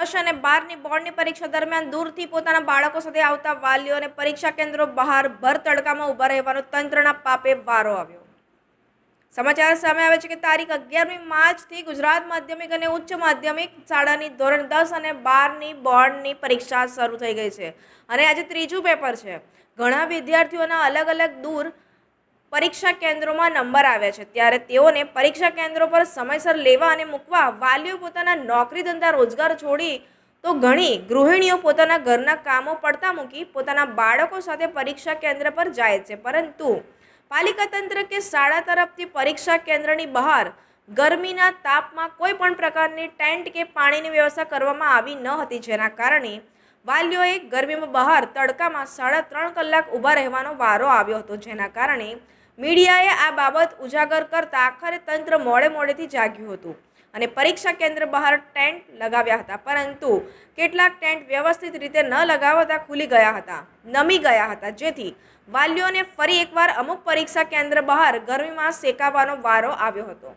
10 અને 12ની બોર્ડની પરીક્ષા દરમિયાન દૂરથી પોતાના બાળકો સાથે આવતા વાલીઓને પરીક્ષા કેન્દ્રો બહાર ભર તડકામાં ઊભા રહેવાનો તંત્રના પાપે વારો આવ્યો। સમાચાર સામે આવે છે કે તારીખ 11મી માર્ચથી ગુજરાત માધ્યમિક અને ઉચ્ચ માધ્યમિક શાળાની ધોરણ 10 અને 12ની બોર્ડની પરીક્ષા શરૂ થઈ ગઈ છે અને આજે ત્રીજું પેપર છે। ઘણા વિદ્યાર્થીઓના અલગ અલગ દૂર પરીક્ષા કેન્દ્રોમાં નંબર આવ્યા છે, ત્યારે તેઓને પરીક્ષા કેન્દ્રો પર સમયસર લેવા અને મૂકવા વાલીઓ પોતાના નોકરી ધંધા રોજગાર છોડી તો ઘણી ગૃહિણીઓ પોતાના ઘરના કામો પડતા મૂકી પોતાના બાળકો સાથે પરીક્ષા કેન્દ્ર પર જાય છે, પરંતુ પાલિકા તંત્ર કે શાળા તરફથી પરીક્ષા કેન્દ્રની બહાર ગરમીના તાપમાં કોઈ પણ પ્રકારની ટેન્ટ કે પાણીની વ્યવસ્થા કરવામાં આવી ન હતી, જેના કારણે વાલીઓએ ગરમીમાં બહાર તડકામાં 3.5 કલાક ઊભા રહેવાનો વારો આવ્યો હતો, જેના કારણે મીડિયાએ આ બાબત ઉજાગર કરતા આખરે તંત્ર મોડેથી જાગ્યું હતું અને પરીક્ષા કેન્દ્ર બહાર ટેન્ટ લગાવ્યા હતા, પરંતુ કેટલાક ટેન્ટ વ્યવસ્થિત રીતે ન લગાવતા ખુલી ગયા હતા, નમી ગયા હતા, જેથી વાલીઓને ફરી એકવાર અમુક પરીક્ષા કેન્દ્ર બહાર ગરમીમાં શેકાવાનો વારો આવ્યો હતો।